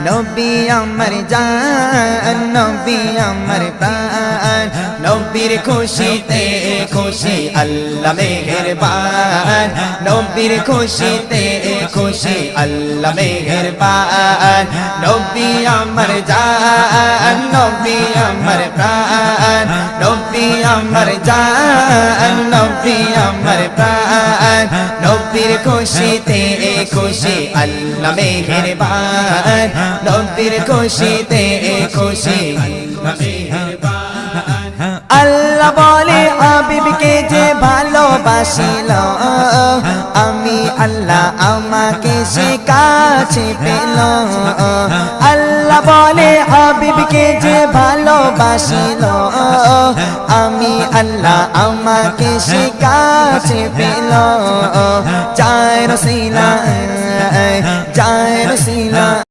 নবী আমার জান নবী আমার প্রাণ নবীর খুশিতে খুশি আল্লাহ মেহেরবান নবীর খুশিতে খুশি আল্লাহ মেহেরবান নবী আমার জান নবী আমার প্রাণ নবী আমার জান নবী আমার প্রাণ নবীর খুশিতে খুশি আল্লাহ মেহেরবান নবীর খুশিতে খুশি আল্লাহ মেহেরবান আল্লাহ বলে হাবিবকে যে ভালোবাসিল আমি আল্লাহ আমাকে সে কাছে পেল আল্লাহ বলে হাবিবকে যে ভালোবাসিল আমি আল্লাহ আমাকে সে কাছে পেল যায় রসিলা যায় রসিলা